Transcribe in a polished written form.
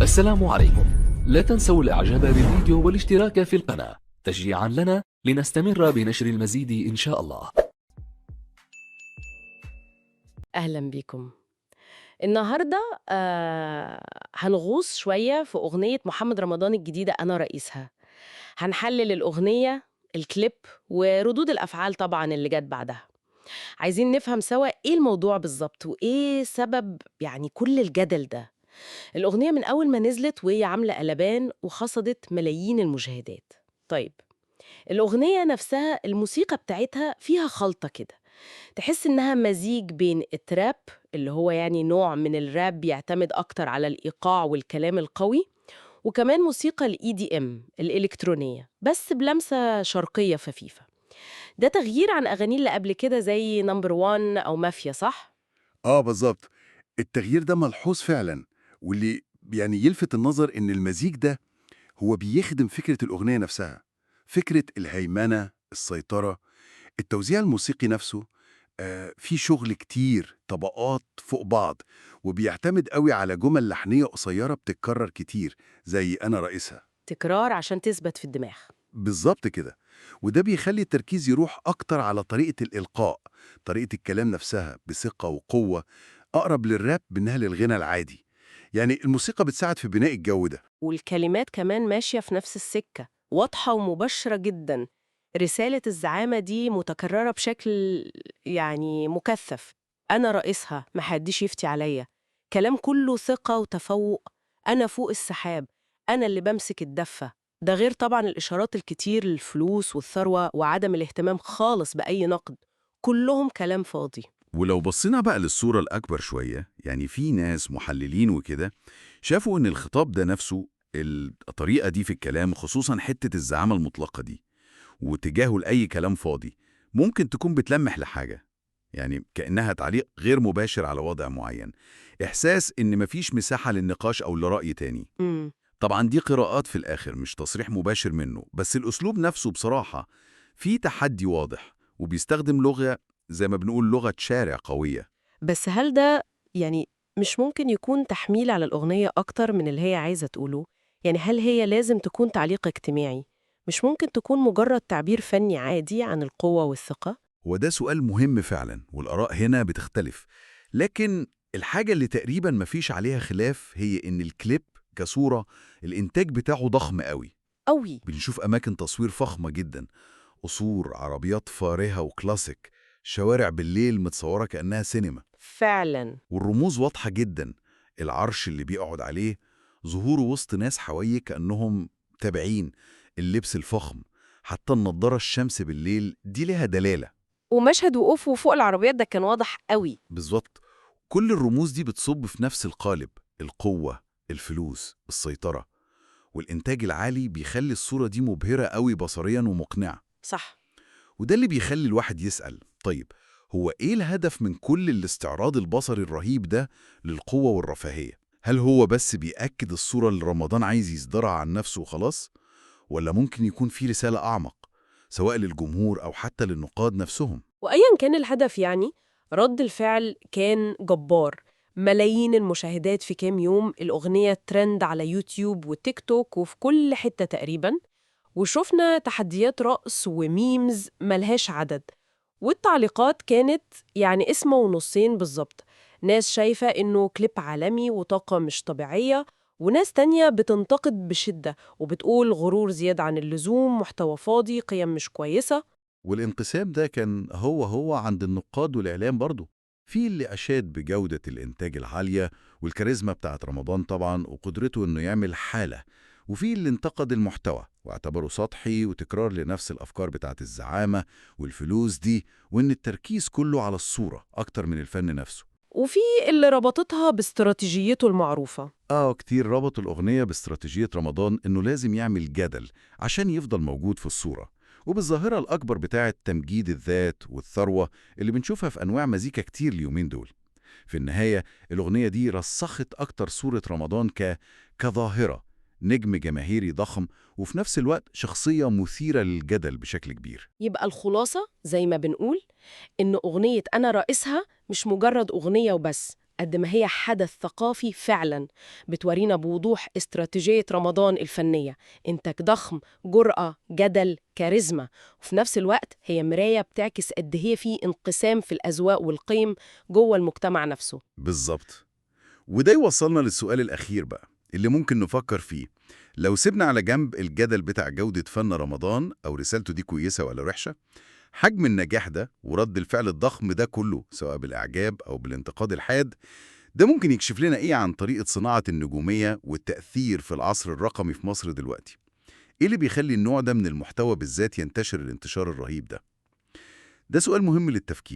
السلام عليكم. لا تنسوا الإعجاب بالفيديو والاشتراك في القناة تشجيعا لنا لنستمر بنشر المزيد إن شاء الله. أهلا بيكم. النهاردة هنغوص شوية في أغنية محمد رمضان الجديدة أنا رئيسها. هنحلل الأغنية، الكليب، وردود الأفعال طبعا اللي جت بعدها. عايزين نفهم سوا إيه الموضوع بالظبط وإيه سبب كل الجدل ده. الأغنية من أول ما نزلت وهي عاملة قلبان وحصدت ملايين المشاهدات. طيب، الأغنية نفسها الموسيقى بتاعتها فيها خلطة كده، تحس إنها مزيج بين التراب اللي هو نوع من الراب بيعتمد أكتر على الإيقاع والكلام القوي، وكمان موسيقى ال EDM الإلكترونية بس بلمسة شرقية خفيفة. ده تغيير عن أغاني اللي قبل كده زي نمبر وان أو مافيا، صح؟ بالظبط. التغيير ده ملحوظ فعلا، واللي يلفت النظر إن المزيج ده هو بيخدم فكرة الأغنية نفسها، فكرة الهيمنة، السيطرة، التوزيع الموسيقي نفسه. في شغل كتير، طبقات فوق بعض، وبيعتمد قوي على جمل لحنية قصيرة بتتكرر كتير زي أنا رئيسها. تكرار عشان تثبت في الدماغ. بالظبط كده. وده بيخلي التركيز يروح أكتر على طريقة الإلقاء، طريقة الكلام نفسها بثقة وقوة، أقرب للراب منها للغنى العادي. الموسيقى بتساعد في بناء الجو ده. والكلمات كمان ماشية في نفس السكة، واضحة ومباشرة جدا. رسالة الزعامة دي متكررة بشكل مكثف. أنا رئيسها، محدش يفتي عليا. كلام كله ثقة وتفوق. أنا فوق السحاب، أنا اللي بمسك الدفة. ده غير طبعا الإشارات الكتير للفلوس والثروة وعدم الاهتمام خالص بأي نقد. كلهم كلام فاضي. ولو بصينا بقى للصورة الأكبر شوية، في ناس محللين وكده شافوا إن الخطاب ده نفسه، الطريقة دي في الكلام، خصوصا حتة الزعامة المطلقة دي واتجاهه لأي كلام فاضي، ممكن تكون بتلمح لحاجة، كأنها تعليق غير مباشر على وضع معين، إحساس إن مفيش مساحة للنقاش أو لرأي تاني. امم طبعا دي قراءات في الآخر، مش تصريح مباشر منه، بس الأسلوب نفسه بصراحة فيه تحدي واضح، وبيستخدم لغة زي ما بنقول لغة شارع قوية. بس هل ده يعني مش ممكن يكون تحميل على الأغنية أكتر من اللي هي عايزة تقوله؟ هل هي لازم تكون تعليق اجتماعي؟ مش ممكن تكون مجرد تعبير فني عادي عن القوة والثقة؟ وده سؤال مهم فعلا، والآراء هنا بتختلف، لكن الحاجة اللي تقريبا مفيش عليها خلاف هي إن الكليب كصورة الإنتاج بتاعه ضخم قوي. أوي. بنشوف أماكن تصوير فخمة جدا، قصور، عربيات فارهة وكلاسيك، شوارع بالليل متصورة كأنها سينما، فعلا. والرموز واضحة جدا. العرش اللي بيقعد عليه، ظهوره وسط ناس حواليه كأنهم تابعين، اللبس الفخم، حتى النضارة الشمس بالليل دي لها دلالة. ومشهد وقوفه فوق العربيات ده كان واضح قوي. بالظبط. كل الرموز دي بتصب في نفس القالب، القوة، الفلوس، السيطرة، والإنتاج العالي بيخلي الصورة دي مبهرة قوي بصريا ومقنعة. صح. وده اللي بيخلي الواحد يسأل، طيب هو إيه الهدف من كل الاستعراض البصري الرهيب ده للقوة والرفاهية؟ هل هو بس بيأكد الصورة اللي رمضان عايز يصدرها عن نفسه وخلاص؟ ولا ممكن يكون في رسالة أعمق، سواء للجمهور أو حتى للنقاد نفسهم؟ وأيا كان الهدف رد الفعل كان جبار. ملايين المشاهدات في كام يوم، الأغنية ترند على يوتيوب وتيك توك وفي كل حتة تقريباً. وشفنا تحديات رقص وميمز ملهاش عدد. والتعليقات كانت اسم ونصين بالظبط. ناس شايفة إنه كليب عالمي وطاقة مش طبيعية، وناس تانية بتنتقد بشدة وبتقول غرور زيادة عن اللزوم، محتوى فاضي، قيم مش كويسة. والانقسام ده كان هو عند النقاد والإعلام برضه. في اللي أشاد بجودة الإنتاج العالية والكاريزما بتاعت رمضان طبعا وقدرته إنه يعمل حالة، وفي اللي انتقد المحتوى واعتبره سطحي وتكرار لنفس الأفكار بتاعت الزعامة والفلوس دي، وإن التركيز كله على الصورة أكتر من الفن نفسه. وفي اللي ربطتها باستراتيجيته المعروفة. كتير ربطوا الأغنية باستراتيجية رمضان، إنه لازم يعمل جدل عشان يفضل موجود في الصورة، وبالظاهرة الأكبر بتاعة تمجيد الذات والثروة اللي بنشوفها في أنواع مزيكا كتير اليومين دول. في النهاية الأغنية دي رسخت أكتر صورة رمضان كظاهرة، نجم جماهيري ضخم، وفي نفس الوقت شخصية مثيرة للجدل بشكل كبير. يبقى الخلاصة زي ما بنقول إن أغنية أنا رئيسها مش مجرد أغنية وبس، قد ما هي حدث ثقافي فعلا بتورينا بوضوح استراتيجية رمضان الفنية: إنتاج ضخم، جرأة، جدل، كاريزما. وفي نفس الوقت هي مراية بتعكس قد هي في انقسام في الأذواق والقيم جوه المجتمع نفسه. بالظبط. وده يوصلنا للسؤال الأخير بقى اللي ممكن نفكر فيه. لو سيبنا على جنب الجدل بتاع جودة فن رمضان أو رسالته دي كويسة ولا وحشة، حجم النجاح ده ورد الفعل الضخم ده كله سواء بالإعجاب أو بالانتقاد الحاد، ده ممكن يكشف لنا إيه عن طريقة صناعة النجومية والتأثير في العصر الرقمي في مصر دلوقتي؟ إيه اللي بيخلي النوع ده من المحتوى بالذات ينتشر الانتشار الرهيب ده؟ ده سؤال مهم للتفكير.